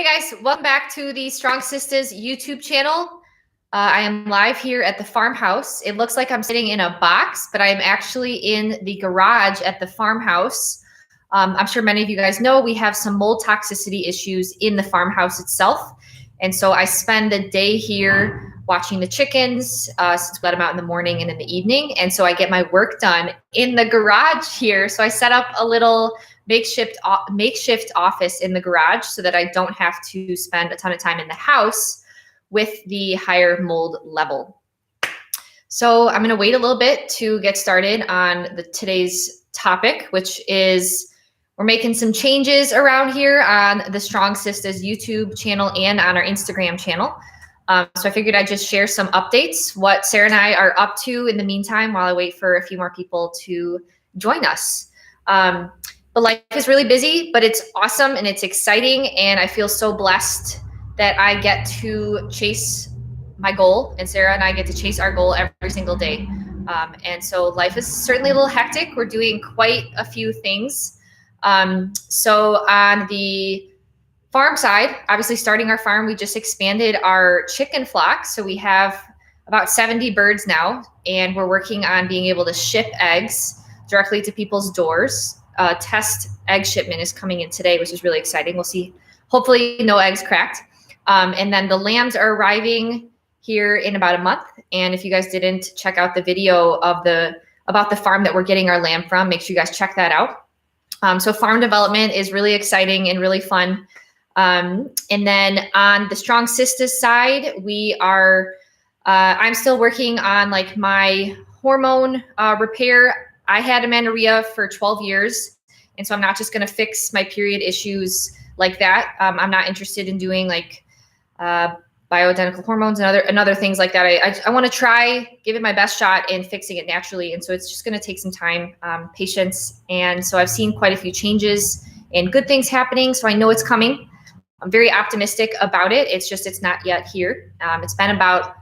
Hey guys, welcome back to the Strong Sistas YouTube channel. I am live here at the farmhouse. It looks like I'm sitting in a box, but I am actually in the garage at the farmhouse. I'm sure many of you guys know we have some mold toxicity issues in the farmhouse itself. And so I spend the day here watching the chickens since we let them out in the morning and in the evening. And so I get my work done in the garage here. So I set up a little makeshift office in the garage so that I don't have to spend a ton of time in the house with the higher mold level. So I'm going to wait a little bit to get started on today's topic, which is we're making some changes around here on the Strong Sistas YouTube channel and on our Instagram channel. So I figured I'd just share some updates, what Sarah and I are up to in the meantime while I wait for a few more people to join us. But life is really busy, but it's awesome and it's exciting. And I feel so blessed that I get to chase my goal, and Sarah and I get to chase our goal every single day. And so life is certainly a little hectic. We're doing quite a few things. So on the farm side, obviously starting our farm, we just expanded our chicken flock. So we have about 70 birds now, and we're working on being able to ship eggs directly to people's doors. Test egg shipment is coming in today, which is really exciting. We'll see, hopefully no eggs cracked. And then the lambs are arriving here in about a month. And if you guys didn't check out the video of about the farm that we're getting our lamb from, make sure you guys check that out. So farm development is really exciting and really fun. And then on the Strong Sistas side, we are, I'm still working on like my hormone repair. I had amenorrhea for 12 years. And so I'm not just going to fix my period issues like that. I'm not interested in doing like bioidentical hormones and other things like that. I want to try, give it my best shot in fixing it naturally. And so it's just going to take some time, patience. And so I've seen quite a few changes and good things happening. So I know it's coming. I'm very optimistic about it. It's not yet here. It's been about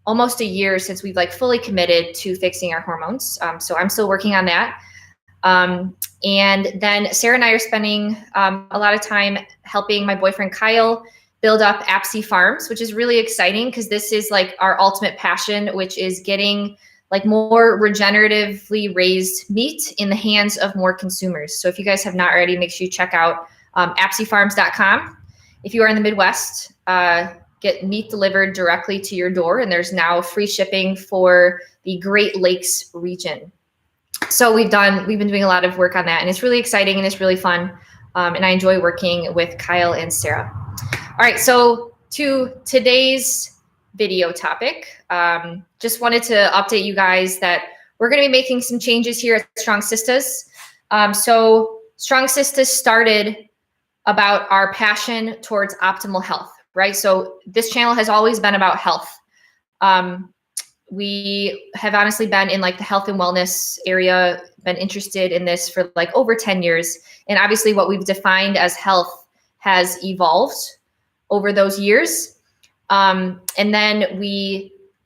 almost a year since we've like fully committed to fixing our hormones. So I'm still working on that. And then Sarah and I are spending a lot of time helping my boyfriend Kyle build up APSI Farms, which is really exciting because this is like our ultimate passion, which is getting like more regeneratively raised meat in the hands of more consumers. So if you guys have not already, make sure you check out apsifarms.com. If you are in the Midwest, get meat delivered directly to your door, and there's now free shipping for the Great Lakes region. So we've been doing a lot of work on that, and it's really exciting and it's really fun. And I enjoy working with Kyle and Sarah. All right, so to today's video topic, just wanted to update you guys that we're going to be making some changes here at Strong Sistas. So Strong Sistas started about our passion towards optimal health, right? So this channel has always been about health. We have honestly been in like the health and wellness area, been interested in this for like over 10 years. And obviously what we've defined as health has evolved over those years. And then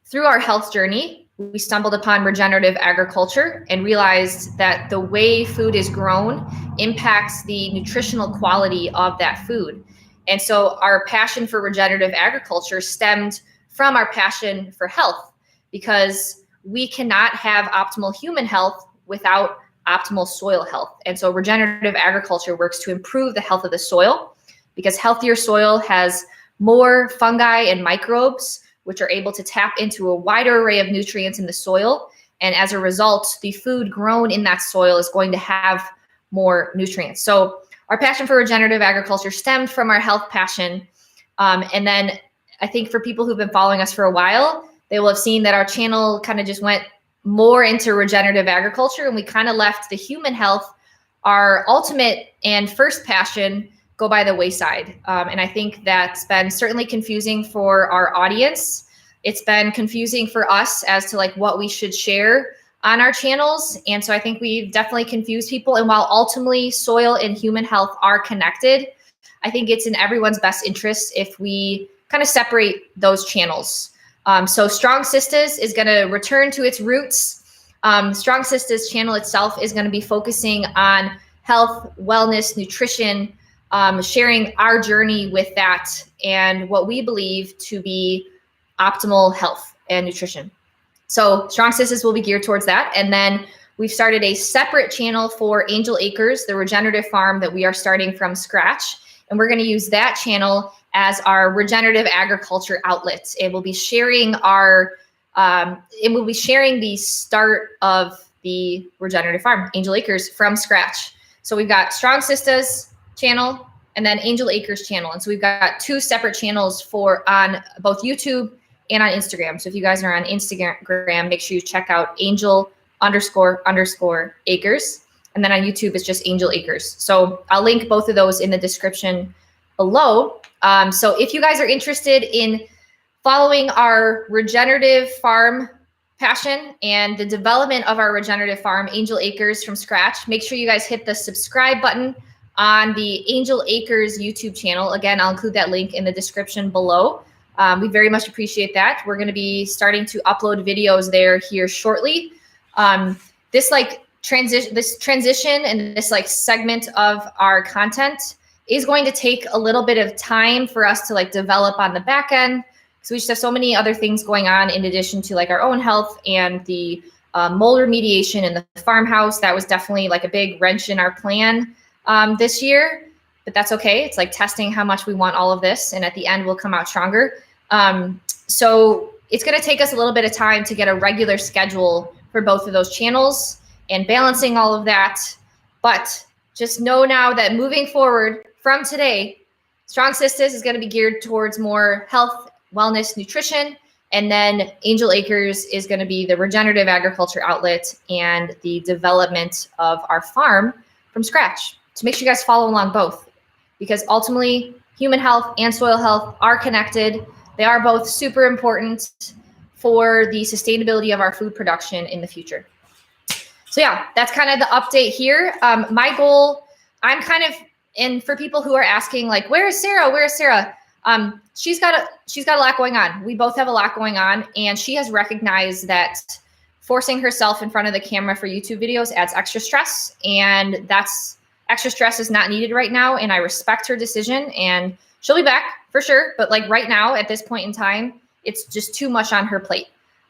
through our health journey, we stumbled upon regenerative agriculture and realized that the way food is grown impacts the nutritional quality of that food. And so our passion for regenerative agriculture stemmed from our passion for health, because we cannot have optimal human health without optimal soil health. And so regenerative agriculture works to improve the health of the soil, because healthier soil has more fungi and microbes, which are able to tap into a wider array of nutrients in the soil. And as a result, the food grown in that soil is going to have more nutrients. So our passion for regenerative agriculture stemmed from our health passion. And then I think for people who've been following us for a while, they will have seen that our channel kind of just went more into regenerative agriculture, and we kind of left the human health, our ultimate and first passion, go by the wayside. And I think that's been certainly confusing for our audience. It's been confusing for us as to like what we should share on our channels. And so I think we've definitely confused people. And while ultimately soil and human health are connected, I think it's in everyone's best interest if we kind of separate those channels. So Strong Sistas is going to return to its roots. Strong Sistas channel itself is going to be focusing on health, wellness, nutrition, sharing our journey with that and what we believe to be optimal health and nutrition. So Strong Sistas will be geared towards that. And then we've started a separate channel for Angel Acres, the regenerative farm that we are starting from scratch. And we're going to use that channel as our regenerative agriculture outlet. It will be sharing the start of the regenerative farm, Angel Acres, from scratch. So we've got Strong Sistas channel and then Angel Acres channel. And so we've got 2 separate channels on both YouTube and on Instagram. So if you guys are on Instagram, make sure you check out Angel__Acres. And then on YouTube, it's just Angel Acres. So I'll link both of those in the description below. So if you guys are interested in following our regenerative farm passion and the development of our regenerative farm, Angel Acres, from scratch, make sure you guys hit the subscribe button on the Angel Acres YouTube channel. Again, I'll include that link in the description below. We very much appreciate that. We're going to be starting to upload videos there here shortly. This transition and this segment of our content is going to take a little bit of time for us to develop on the back end. So we just have so many other things going on in addition to our own health and the mold remediation in the farmhouse. That was definitely a big wrench in our plan this year, but that's okay. It's testing how much we want all of this, and at the end we'll come out stronger. So it's going to take us a little bit of time to get a regular schedule for both of those channels and balancing all of that. But just know now that moving forward from today, Strong Sistas is going to be geared towards more health, wellness, nutrition, and then Angel Acres is going to be the regenerative agriculture outlet and the development of our farm from scratch. So make sure you guys follow along both, because ultimately human health and soil health are connected. They are both super important for the sustainability of our food production in the future. So yeah, that's kind of the update here. My goal, and for people who are asking where is Sarah? Where is Sarah? She's got a lot going on. We both have a lot going on, and she has recognized that forcing herself in front of the camera for YouTube videos adds extra stress, and extra stress is not needed right now. And I respect her decision, and she'll be back for sure. But right now, at this point in time, it's just too much on her plate.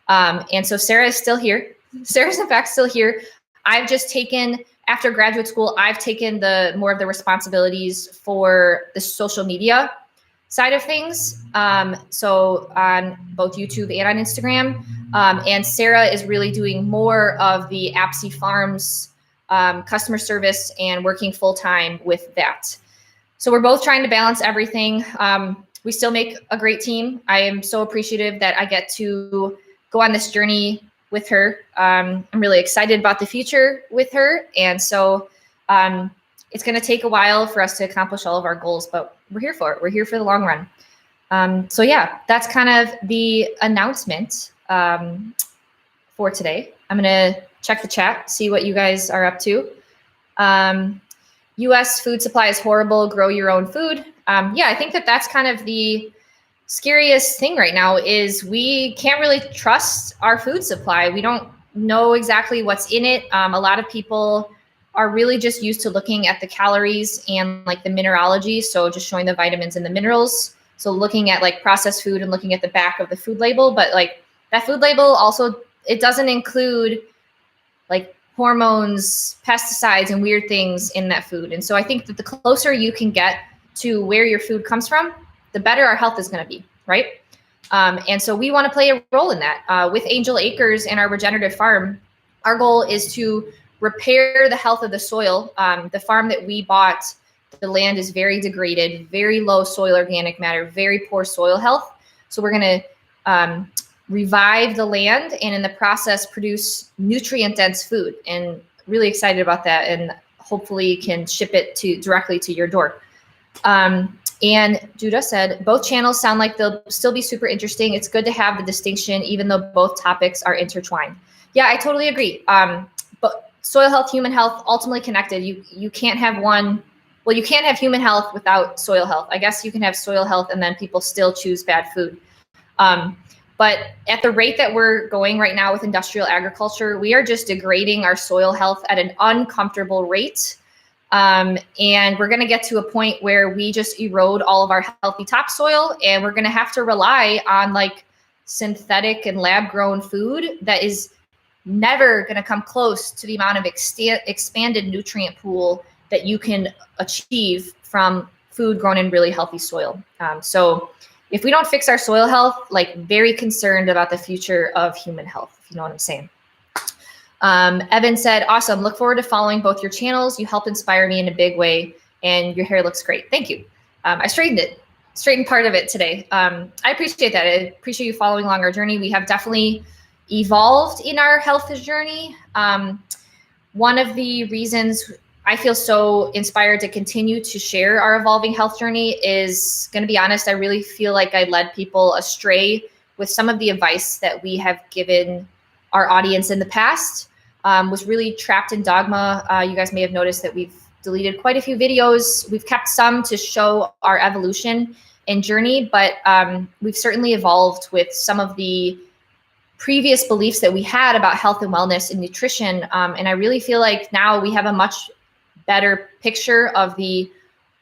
And so Sarah is still here. Sarah's in fact still here. I've just taken, after graduate school, I've taken more of the responsibilities for the social media side of things. So on both YouTube and on Instagram. And Sarah is really doing more of the Apsey Farms customer service and working full time with that. So we're both trying to balance everything. We still make a great team. I am so appreciative that I get to go on this journey with her. I'm really excited about the future with her. And so it's going to take a while for us to accomplish all of our goals, but we're here for it. We're here for the long run. So yeah, that's kind of the announcement for today. I'm going to check the chat, see what you guys are up to. U.S. food supply is horrible. Grow your own food. Yeah, I think that's kind of the scariest thing right now is we can't really trust our food supply. We don't know exactly what's in it. A lot of people are really just used to looking at the calories and the mineralogy. So just showing the vitamins and the minerals. So looking at processed food and looking at the back of the food label, but that food label also, it doesn't include hormones, pesticides, and weird things in that food. And so I think that the closer you can get to where your food comes from, the better our health is going to be, right? And so we want to play a role in that. With Angel Acres and our regenerative farm, our goal is to repair the health of the soil. The farm that we bought, the land is very degraded, very low soil organic matter, very poor soil health. So we're going to revive the land and in the process produce nutrient-dense food, and really excited about that, and hopefully can ship it directly to your door. And Judah said, both channels sound like they'll still be super interesting. It's good to have the distinction, even though both topics are intertwined. Yeah, I totally agree. But soil health, human health, ultimately connected. You can't have one. Well, you can't have human health without soil health. I guess you can have soil health and then people still choose bad food. But at the rate that we're going right now with industrial agriculture, we are just degrading our soil health at an uncomfortable rate. And we're going to get to a point where we just erode all of our healthy topsoil, and we're going to have to rely on like synthetic and lab grown food that is never going to come close to the amount of expanded nutrient pool that you can achieve from food grown in really healthy soil. So if we don't fix our soil health, like very concerned about the future of human health, if you know what I'm saying. Evan said, awesome. Look forward to following both your channels. You helped inspire me in a big way, and your hair looks great. Thank you. I straightened part of it today. I appreciate that. I appreciate you following along our journey. We have definitely evolved in our health journey. One of the reasons I feel so inspired to continue to share our evolving health journey is, going to be honest, I really feel like I led people astray with some of the advice that we have given our audience in the past. Was really trapped in dogma. You guys may have noticed that we've deleted quite a few videos. We've kept some to show our evolution and journey, but we've certainly evolved with some of the previous beliefs that we had about health and wellness and nutrition. And I really feel like now we have a much better picture of the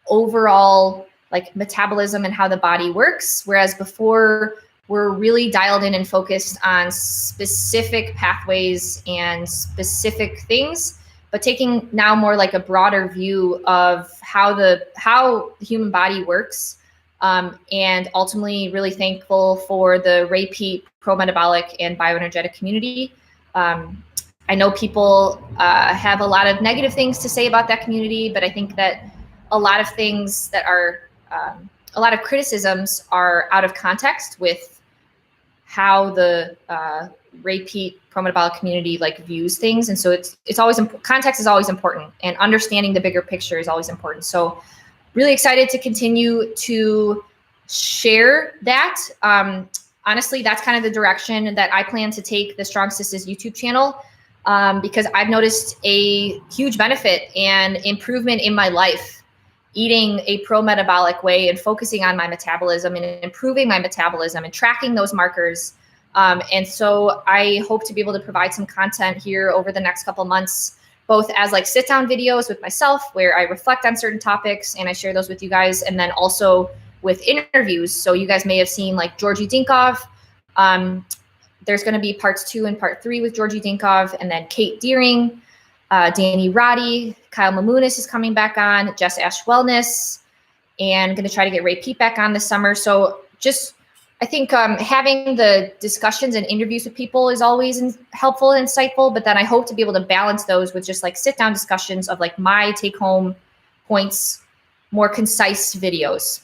overall like metabolism and how the body works. Whereas before, we're really dialed in and focused on specific pathways and specific things, but taking now more like a broader view of how the human body works. And ultimately really thankful for the Ray Peat pro-metabolic and bioenergetic community. I know people have a lot of negative things to say about that community, but I think that a lot of things that are, a lot of criticisms are out of context with how the Ray Peat pro-metabolic community like views things. And so it's always, context is always important, and understanding the bigger picture is always important. So really excited to continue to share that. Honestly, that's kind of the direction that I plan to take the Strong Sistas YouTube channel, because I've noticed a huge benefit and improvement in my life eating a pro-metabolic way and focusing on my metabolism and improving my metabolism and tracking those markers. And so I hope to be able to provide some content here over the next couple months, both as like sit down videos with myself where I reflect on certain topics and I share those with you guys, and then also with interviews. So you guys may have seen like Georgi Dinkov. There's going to be parts 2 and part 3 with Georgi Dinkov, and then Kate Deering, Danny Roddy, Kyle Mamunis is coming back on, Jess Ash Wellness, and going to try to get Ray Peat back on this summer. So just, I think having the discussions and interviews with people is always helpful and insightful, but then I hope to be able to balance those with just like sit down discussions of like my take home points, more concise videos.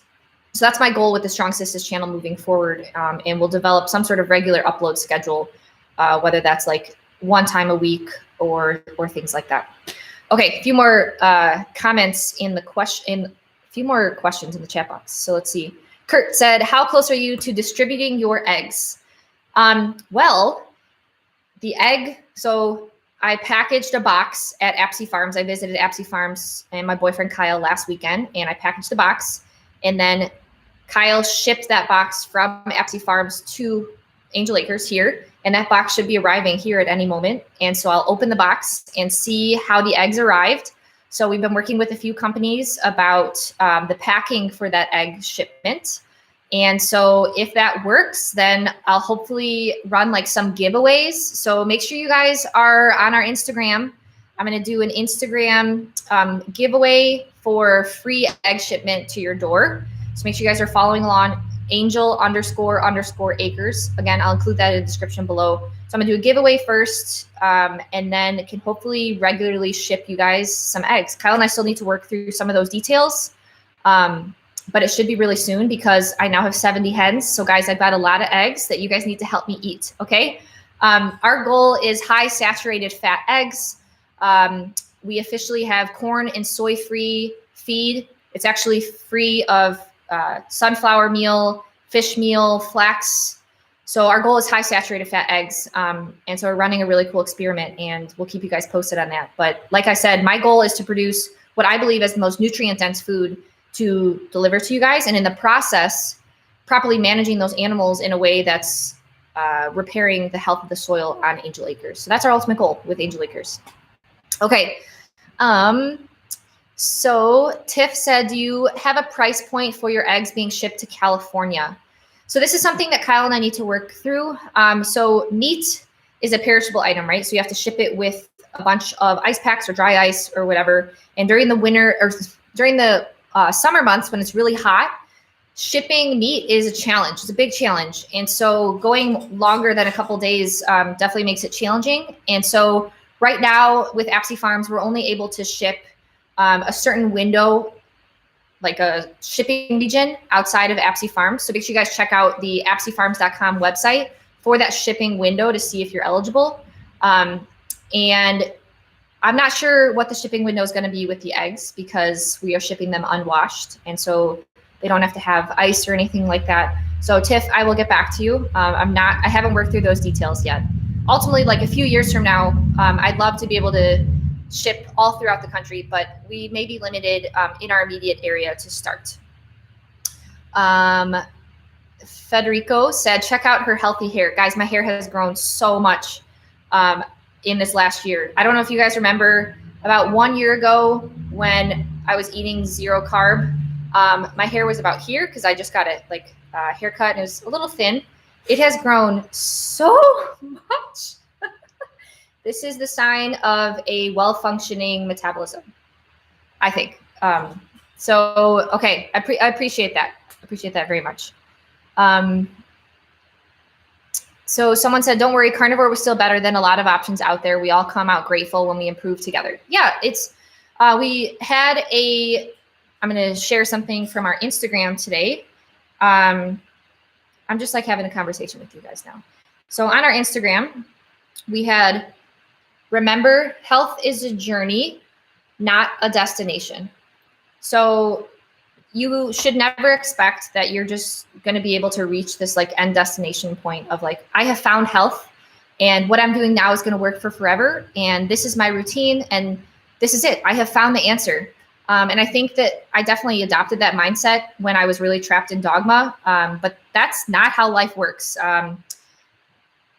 So that's my goal with the Strong Sistas channel moving forward. And we'll develop some sort of regular upload schedule, whether that's like one time a week or things like that. Okay, a few more comments in the question, a few more questions in the chat box. So let's see. Kurt said, how close are you to distributing your eggs? Well, the egg, so I packaged a box at Apsey Farms. I visited Apsey Farms and my boyfriend Kyle last weekend, and I packaged the box, and then Kyle shipped that box from Apsey Farms to Angel Acres here, and that box should be arriving here at any moment. And so I'll open the box and see how the eggs arrived. So we've been working with a few companies about the packing for that egg shipment. And so if that works, then I'll hopefully run like some giveaways. So make sure you guys are on our Instagram. I'm going to do an Instagram giveaway for free egg shipment to your door. So make sure you guys are following along, Angel__acres. Again, I'll include that in the description below. So I'm gonna do a giveaway first, and then can hopefully regularly ship you guys some eggs. Kyle and I still need to work through some of those details, but it should be really soon because I now have 70 hens. So guys, I've got a lot of eggs that you guys need to help me eat, okay? Our goal is high saturated fat eggs. We officially have corn and soy-free feed. It's actually free of sunflower meal, fish meal, flax. So our goal is high saturated fat eggs. And so we're running a really cool experiment, and we'll keep you guys posted on that. But like I said, my goal is to produce what I believe is the most nutrient dense food to deliver to you guys. And in the process, properly managing those animals in a way that's repairing the health of the soil on Angel Acres. So that's our ultimate goal with Angel Acres. Okay. So Tiff said, do you have a price point for your eggs being shipped to California? So this is something that Kyle and I need to work through. So meat is a perishable item, right? So you have to ship it with a bunch of ice packs or dry ice or whatever. And during the winter or during the summer months when it's really hot, shipping meat is a challenge. It's a big challenge. And so going longer than a couple days definitely makes it challenging. And so right now with Apsey Farms, we're only able to ship a certain window, like a shipping region outside of Apsey Farms. So make sure you guys check out the apseyfarms.com website for that shipping window to see if you're eligible. And I'm not sure what the shipping window is going to be with the eggs because we are shipping them unwashed. And so they don't have to have ice or anything like that. So Tiff, I will get back to you. I haven't worked through those details yet. Ultimately, like a few years from now, I'd love to be able to ship all throughout the country, but we may be limited in our immediate area to start. Federico said, check out her healthy hair. Guys, my hair has grown so much in this last year. I don't know if you guys remember about 1 year ago when I was eating zero carb, my hair was about here because I just got a haircut and it was a little thin. It has grown so much. This is the sign of a well-functioning metabolism, I think. So, okay, I appreciate that. I appreciate that very much. So someone said, don't worry, carnivore was still better than a lot of options out there. We all come out grateful when we improve together. Yeah, we had I'm going to share something from our Instagram today. I'm just like having a conversation with you guys now. So on our Instagram, we had, remember, health is a journey, not a destination. So you should never expect that you're just going to be able to reach this like end destination point of like, I have found health and what I'm doing now is going to work for forever. And this is my routine. And this is it. I have found the answer. And I think that I definitely adopted that mindset when I was really trapped in dogma. But that's not how life works.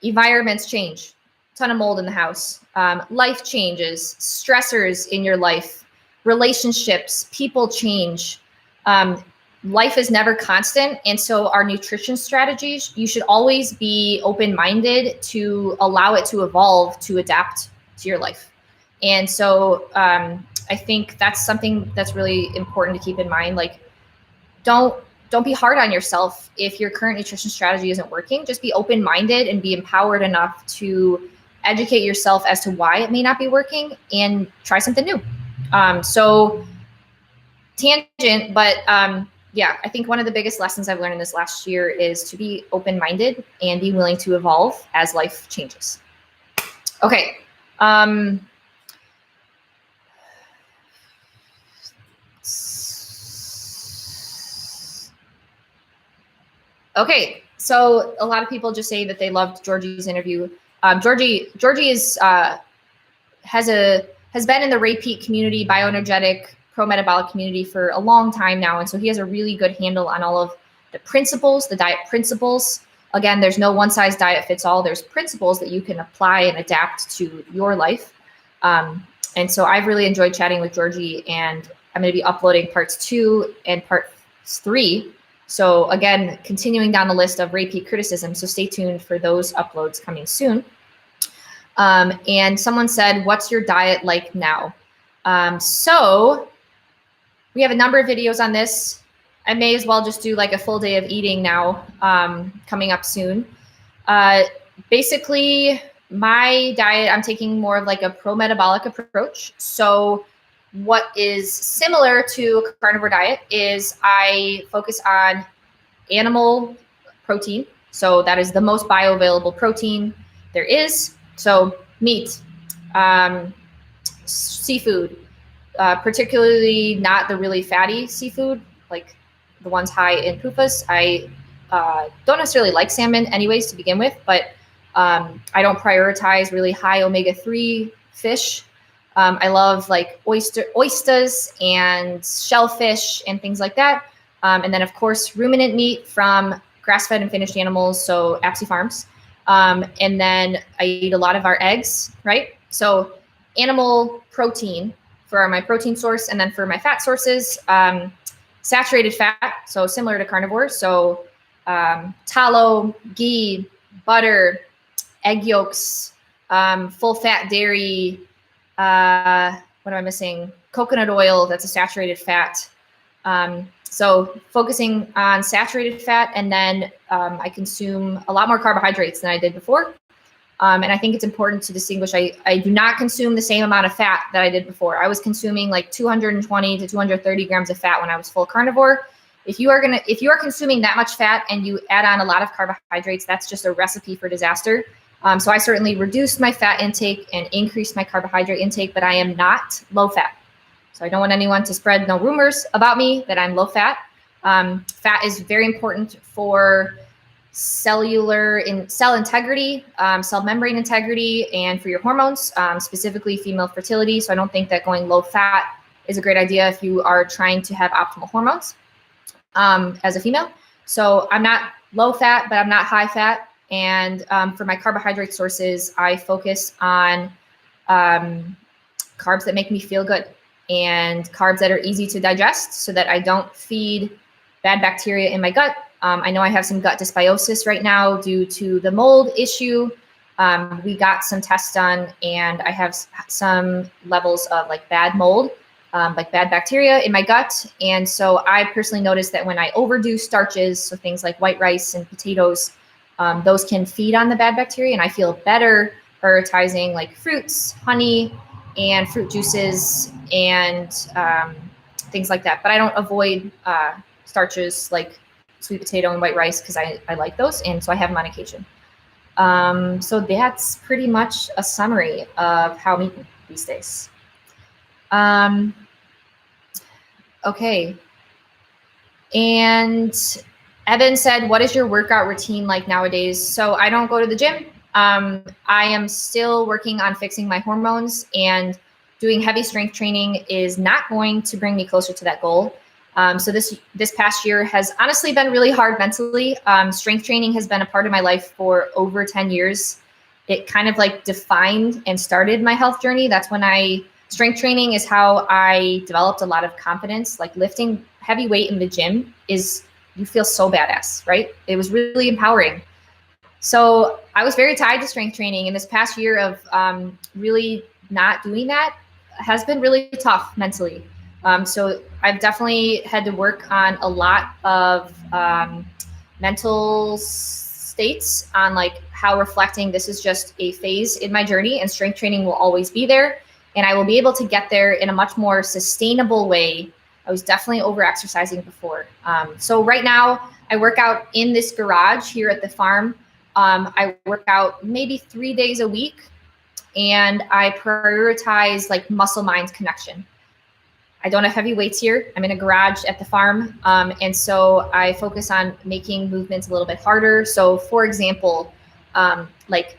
Environments change. Ton of mold in the house. Life changes. Stressors in your life. Relationships. People change. Life is never constant. And so our nutrition strategies, you should always be open-minded to allow it to evolve, to adapt to your life. And so I think that's something that's really important to keep in mind. Like, don't be hard on yourself if your current nutrition strategy isn't working. Just be open-minded and be empowered enough to educate yourself as to why it may not be working and try something new. So tangent, but yeah, I think one of the biggest lessons I've learned in this last year is to be open-minded and be willing to evolve as life changes. Okay. Okay, so a lot of people just say that they loved Georgie's interview. Georgie is has been in the repeat community, bioenergetic, pro-metabolic community for a long time now, and so he has a really good handle on all of the principles, the diet principles. Again, there's no one size diet fits all. There's principles that you can apply and adapt to your life. And so I've really enjoyed chatting with Georgie, and I'm going to be uploading parts 2 and part 3. So again, continuing down the list of repeat criticism. So stay tuned for those uploads coming soon. And someone said, what's your diet like now? So we have a number of videos on this. I may as well just do like a full day of eating now, coming up soon. Basically, my diet, I'm taking more of like a pro-metabolic approach. So what is similar to a carnivore diet is I focus on animal protein. So that is the most bioavailable protein there is. So meat, seafood, particularly not the really fatty seafood, like the ones high in PUFAs. I don't necessarily like salmon anyways to begin with, but I don't prioritize really high omega-3 fish. I love like oysters and shellfish and things like that. And then of course, ruminant meat from grass-fed and finished animals. So Apsey Farms. And then I eat a lot of our eggs, right? So animal protein for my protein source. And then for my fat sources, saturated fat, so similar to carnivore. So tallow, ghee, butter, egg yolks, full fat dairy, what am I missing? Coconut oil, that's a saturated fat. So focusing on saturated fat, and then I consume a lot more carbohydrates than I did before. And I think it's important to distinguish, I do not consume the same amount of fat that I did before. I was consuming like 220 to 230 grams of fat when I was full carnivore. If you are consuming that much fat and you add on a lot of carbohydrates, that's just a recipe for disaster. So I certainly reduced my fat intake and increased my carbohydrate intake, but I am not low fat. So I don't want anyone to spread no rumors about me that I'm low fat. Fat is very important for cell integrity, cell membrane integrity, and for your hormones, specifically female fertility. So I don't think that going low fat is a great idea if you are trying to have optimal hormones as a female. So I'm not low fat, but I'm not high fat. And for my carbohydrate sources, I focus on carbs that make me feel good and carbs that are easy to digest so that I don't feed bad bacteria in my gut. I know I have some gut dysbiosis right now due to the mold issue. We got some tests done and I have some levels of like bad mold, like bad bacteria in my gut. And so I personally noticed that when I overdo starches, so things like white rice and potatoes, those can feed on the bad bacteria, and I feel better prioritizing like fruits, honey, and fruit juices and things like that. But I don't avoid starches like sweet potato and white rice because I like those, and so I have them on occasion. So that's pretty much a summary of how I'm eating these days. Okay. And Evan said, what is your workout routine like nowadays? So I don't go to the gym. I am still working on fixing my hormones, and doing heavy strength training is not going to bring me closer to that goal. So this past year has honestly been really hard mentally. Strength training has been a part of my life for over 10 years. It kind of like defined and started my health journey. That's when strength training is how I developed a lot of confidence. Like lifting heavy weight in the gym you feel so badass, right? It was really empowering. So I was very tied to strength training, and this past year of really not doing that has been really tough mentally. So I've definitely had to work on a lot of mental states on like how reflecting this is just a phase in my journey, and strength training will always be there, and I will be able to get there in a much more sustainable way. I was definitely over exercising before. So right now I work out in this garage here at the farm. I work out maybe 3 days a week, and I prioritize like muscle mind connection. I don't have heavy weights here. I'm in a garage at the farm. And so I focus on making movements a little bit harder. So for example, like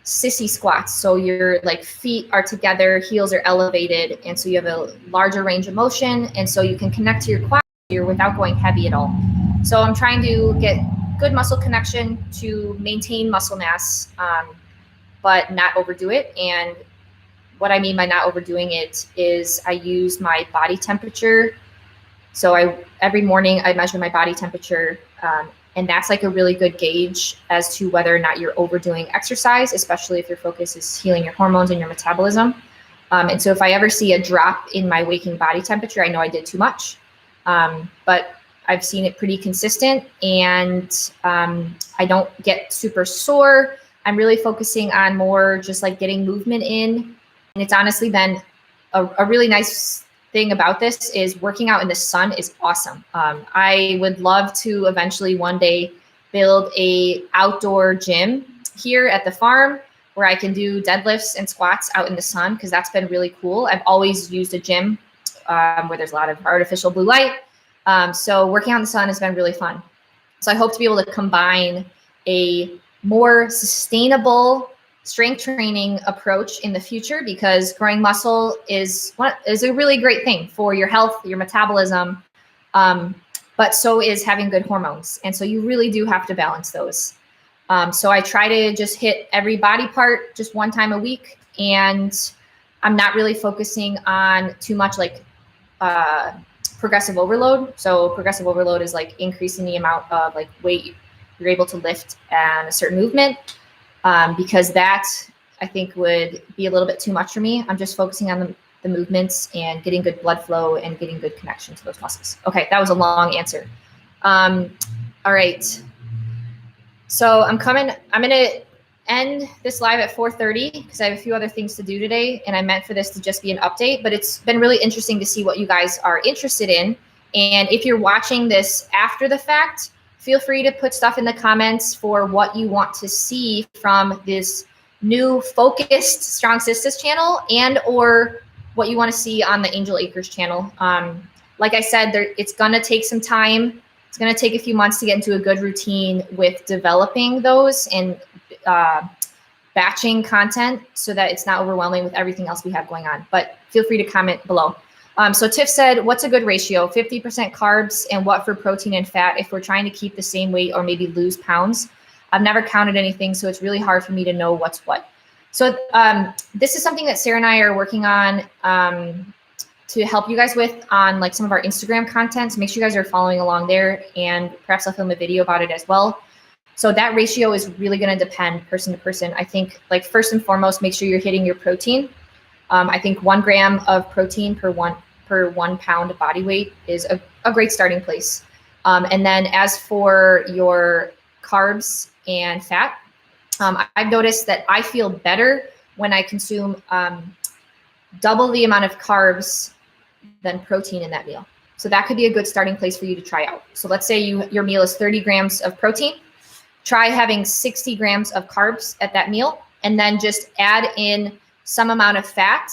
sissy squats. So your like feet are together, heels are elevated. And so you have a larger range of motion. And so you can connect to your quads here without going heavy at all. So I'm trying to get good muscle connection to maintain muscle mass, but not overdo it. And what I mean by not overdoing it is I use my body temperature. So every morning I measure my body temperature, and that's like a really good gauge as to whether or not you're overdoing exercise, especially if your focus is healing your hormones and your metabolism. And so if I ever see a drop in my waking body temperature, I know I did too much. But I've seen it pretty consistent, and I don't get super sore. I'm really focusing on more just like getting movement in. And it's honestly been a really nice thing about this is working out in the sun is awesome. I would love to eventually one day build a outdoor gym here at the farm where I can do deadlifts and squats out in the sun, because that's been really cool. I've always used a gym where there's a lot of artificial blue light. So working out in the sun has been really fun. So I hope to be able to combine a more sustainable strength training approach in the future, because growing muscle is a really great thing for your health, your metabolism, but so is having good hormones. And so you really do have to balance those. So I try to just hit every body part just one time a week. And I'm not really focusing on too much like progressive overload. So progressive overload is like increasing the amount of like weight you're able to lift and a certain movement, because that I think would be a little bit too much for me. I'm just focusing on the movements and getting good blood flow and getting good connection to those muscles. Okay, that was a long answer. All right. So I'm going to end this live at 4:30 because I have a few other things to do today, and I meant for this to just be an update, but it's been really interesting to see what you guys are interested in. And if you're watching this after the fact, feel free to put stuff in the comments for what you want to see from this new focused Strong Sistas channel, and or what you want to see on the Angel Acres channel. Like I said, it's going to take some time. It's going to take a few months to get into a good routine with developing those and batching content so that it's not overwhelming with everything else we have going on. But feel free to comment below. So Tiff said, what's a good ratio? 50% carbs and what for protein and fat if we're trying to keep the same weight or maybe lose pounds? I've never counted anything, so it's really hard for me to know what's what. So this is something that Sarah and I are working on to help you guys with on like some of our Instagram content. So make sure you guys are following along there, and perhaps I'll film a video about it as well. So that ratio is really going to depend person to person. I think like first and foremost, make sure you're hitting your protein. I think 1 gram of protein per 1 pound of body weight is a great starting place. And then as for your carbs and fat, I've noticed that I feel better when I consume double the amount of carbs than protein in that meal. So that could be a good starting place for you to try out. So let's say your meal is 30 grams of protein. Try having 60 grams of carbs at that meal, and then just add in some amount of fat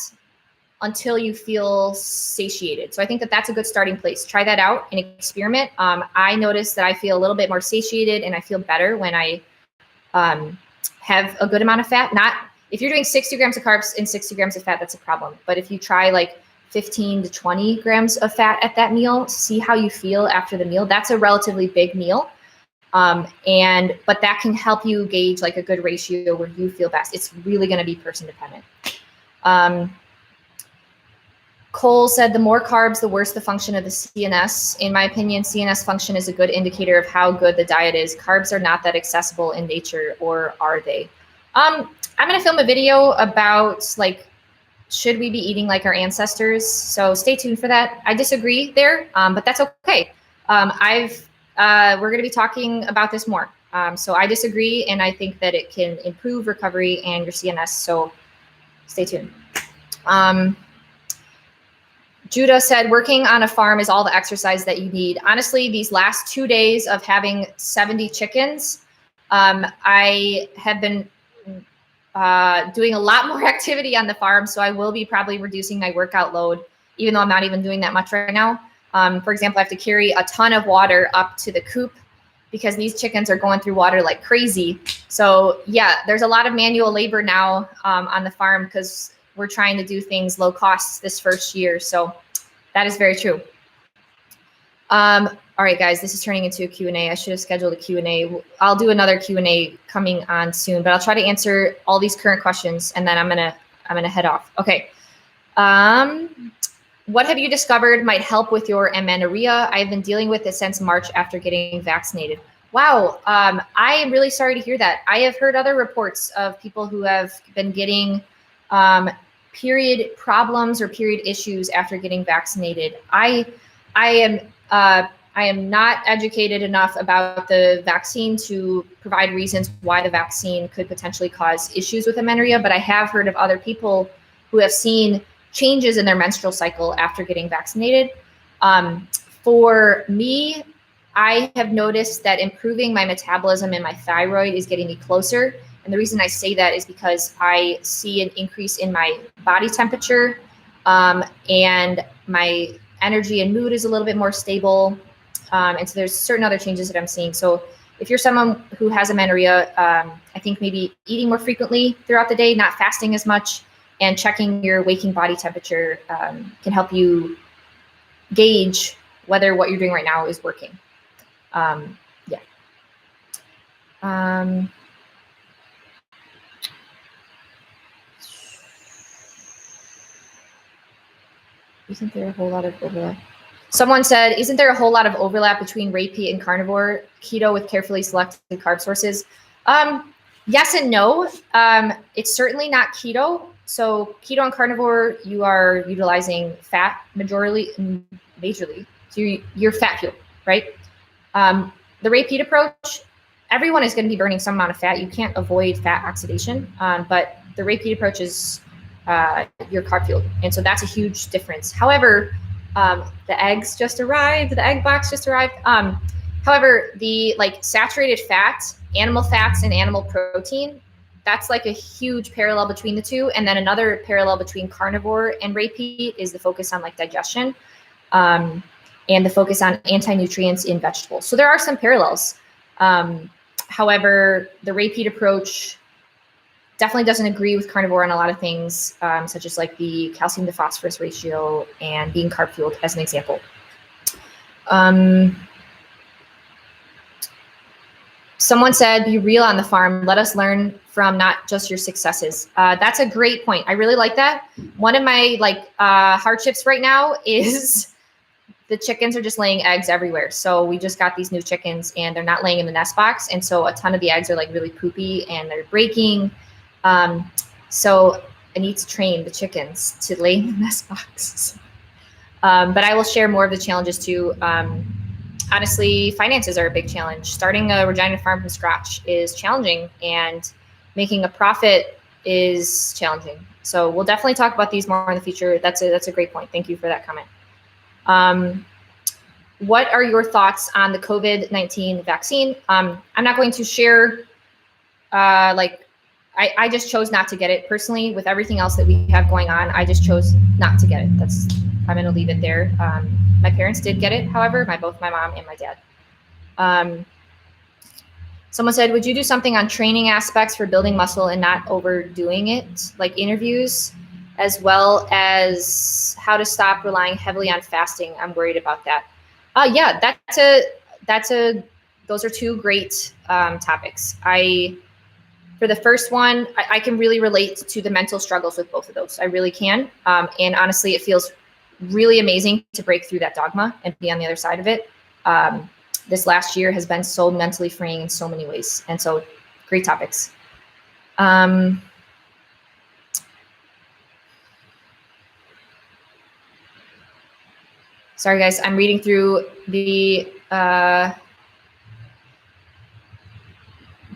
until you feel satiated. So I think that that's a good starting place. Try that out and experiment. I noticed that I feel a little bit more satiated and I feel better when I have a good amount of fat. Not if you're doing 60 grams of carbs and 60 grams of fat, that's a problem. But if you try like 15 to 20 grams of fat at that meal, see how you feel after the meal. That's a relatively big meal. But that can help you gauge like a good ratio where you feel best. It's really going to be person dependent. Cole said the more carbs, the worse the function of the CNS. In my opinion, CNS function is a good indicator of how good the diet is. Carbs are not that accessible in nature, or are they? I'm going to film a video about like, should we be eating like our ancestors? So stay tuned for that. I disagree there, but that's okay. We're going to be talking about this more. So I disagree, and I think that it can improve recovery and your CNS. So stay tuned. Judah said, working on a farm is all the exercise that you need. Honestly, these last 2 days of having 70 chickens, I have been doing a lot more activity on the farm. So I will be probably reducing my workout load, even though I'm not even doing that much right now. For example, I have to carry a ton of water up to the coop because these chickens are going through water like crazy. So yeah, there's a lot of manual labor now on the farm because we're trying to do things low cost this first year. So that is very true. All right, guys, this is turning into a Q&A. I should have scheduled a Q&A. I'll do another Q&A coming on soon, but I'll try to answer all these current questions, and then I'm gonna head off. Okay. What have you discovered might help with your amenorrhea? I've been dealing with it since March after getting vaccinated. Wow. I am really sorry to hear that. I have heard other reports of people who have been getting period problems or period issues after getting vaccinated. I am not educated enough about the vaccine to provide reasons why the vaccine could potentially cause issues with amenorrhea, but I have heard of other people who have seen changes in their menstrual cycle after getting vaccinated. For me, I have noticed that improving my metabolism and my thyroid is getting me closer. And the reason I say that is because I see an increase in my body temperature, and my energy and mood is a little bit more stable. And so there's certain other changes that I'm seeing. So if you're someone who has amenorrhea, I think maybe eating more frequently throughout the day, not fasting as much, and checking your waking body temperature can help you gauge whether what you're doing right now is working. Yeah. Isn't there a whole lot of overlap? Someone said, isn't there a whole lot of overlap between repeat and carnivore keto with carefully selected carb sources? Yes and no. It's certainly not keto. So keto and carnivore, you are utilizing fat majorly. So you're fat fuel, right? The repeat approach, everyone is going to be burning some amount of fat. You can't avoid fat oxidation, but the repeat approach is your carb fuel. And so that's a huge difference. However, the eggs just arrived. The egg box just arrived. However, the like saturated fat, animal fats, and animal protein, that's like a huge parallel between the two. And then another parallel between carnivore and repeat is the focus on like digestion, and the focus on anti-nutrients in vegetables. So there are some parallels. However, the repeat approach definitely doesn't agree with carnivore on a lot of things, such as like the calcium to phosphorus ratio and being carb fueled as an example. Someone said, be real on the farm. Let us learn from not just your successes. That's a great point. I really like that. One of my hardships right now is the chickens are just laying eggs everywhere. So we just got these new chickens and they're not laying in the nest box. And so a ton of the eggs are like really poopy and they're breaking. So I need to train the chickens to lay in the nest box. But I will share more of the challenges too. Honestly, finances are a big challenge. Starting a Regina farm from scratch is challenging, and making a profit is challenging. So we'll definitely talk about these more in the future. That's a great point. Thank you for that comment. What are your thoughts on the COVID-19 vaccine? I'm not going to share, I just chose not to get it personally. With everything else that we have going on, I just chose not to get it. I'm going to leave it there. My parents did get it, however, both my mom and my dad. Someone said, would you do something on training aspects for building muscle and not overdoing it, like interviews, as well as how to stop relying heavily on fasting? I'm worried about that. Yeah, those are two great topics. For the first one, I can really relate to the mental struggles with both of those. I really can. And honestly, it feels really amazing to break through that dogma and be on the other side of it. This last year has been so mentally freeing in so many ways. And so great topics. Sorry, guys, I'm reading through the,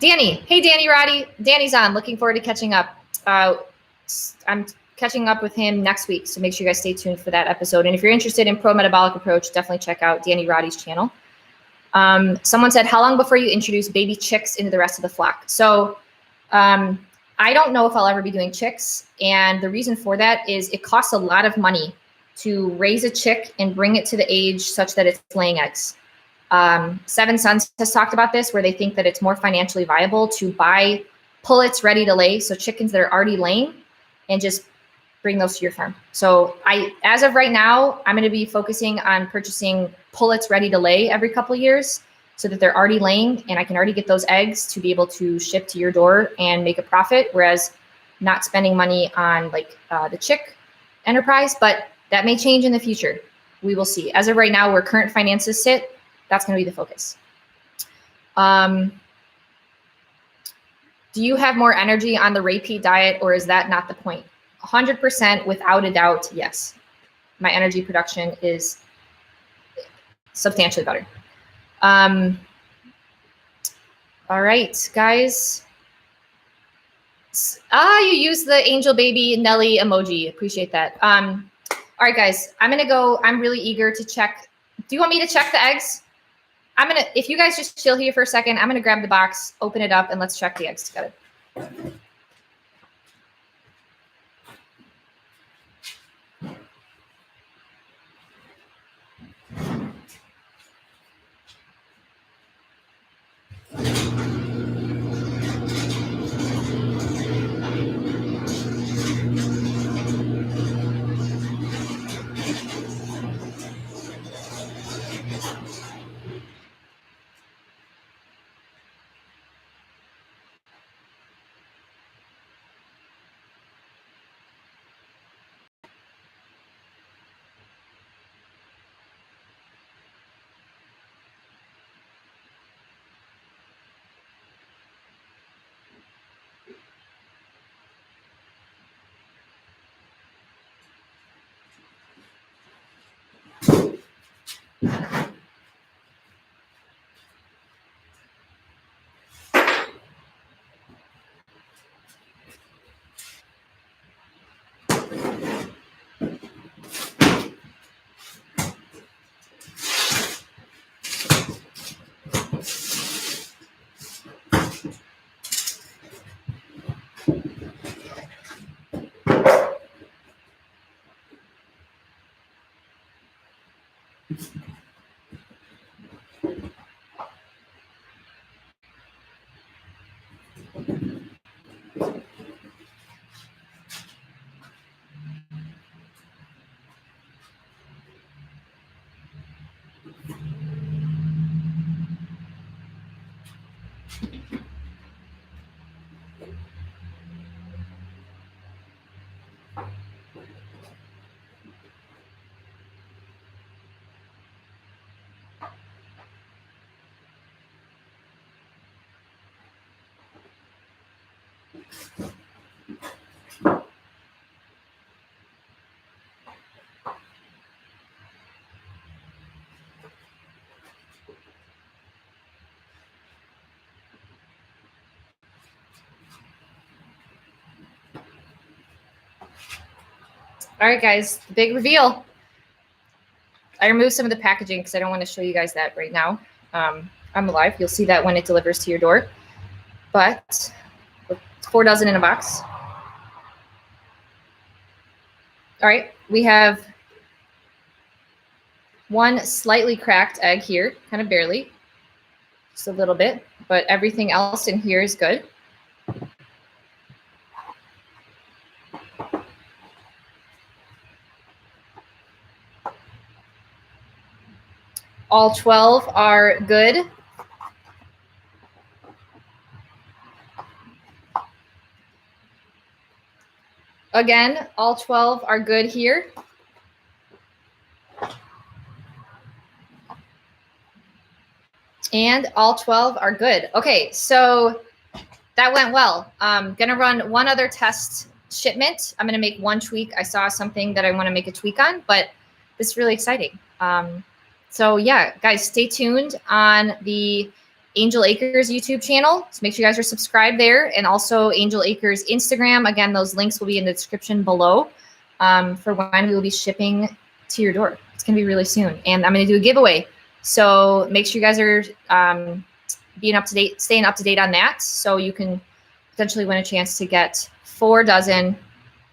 Danny. Hey, Danny Roddy. Danny's on. Looking forward to catching up. I'm catching up with him next week, so make sure you guys stay tuned for that episode. And if you're interested in pro-metabolic approach, definitely check out Danny Roddy's channel. Someone said, how long before you introduce baby chicks into the rest of the flock? So I don't know if I'll ever be doing chicks. And the reason for that is it costs a lot of money to raise a chick and bring it to the age such that it's laying eggs. Seven Sons has talked about this, where they think that it's more financially viable to buy pullets ready to lay, so chickens that are already laying, and just bring those to your farm. So as of right now, I'm going to be focusing on purchasing pullets ready to lay every couple of years so that they're already laying and I can already get those eggs to be able to ship to your door and make a profit, whereas not spending money on the chick enterprise, but that may change in the future. We will see. As of right now, where current finances sit, that's going to be the focus. Do you have more energy on the repeat diet, or is that not the point? 100% without a doubt, yes. My energy production is substantially better. All right, guys. You used the angel baby Nelly emoji. Appreciate that. All right, guys, I'm gonna go. I'm really eager to check. Do you want me to check the eggs? If you guys just chill here for a second, I'm gonna grab the box, open it up, and let's check the eggs together. All right, guys, the big reveal. I removed some of the packaging because I don't want to show you guys that right now. I'm alive. You'll see that when it delivers to your door. But 4 dozen in a box. All right, we have one slightly cracked egg here, kind of barely, just a little bit, but everything else in here is good. All 12 are good. Again, all 12 are good here. And all 12 are good. Okay, so that went well. I'm gonna run one other test shipment. I'm gonna make one tweak. I saw something that I wanna make a tweak on, but this is really exciting. So yeah, guys, stay tuned on the Angel Acres YouTube channel. So make sure you guys are subscribed there, and also Angel Acres Instagram. Again, those links will be in the description below for when we will be shipping to your door. It's gonna be really soon, and I'm gonna do a giveaway. So make sure you guys are being up to date, staying up to date on that, so you can potentially win a chance to get 4 dozen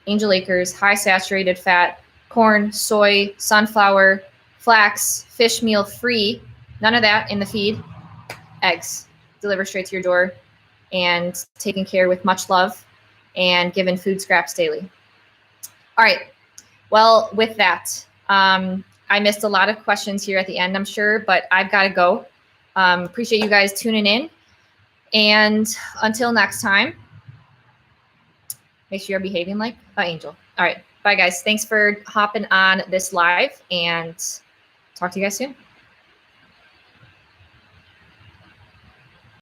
Angel Acres high saturated fat corn, soy, sunflower, flax, fish meal free, none of that in the feed, eggs delivered straight to your door and taken care with much love and given food scraps daily. All right. Well, with that, I missed a lot of questions here at the end, I'm sure, but I've got to go. Appreciate you guys tuning in. And until next time, make sure you're behaving like an angel. All right. Bye, guys. Thanks for hopping on this live, and talk to you guys soon.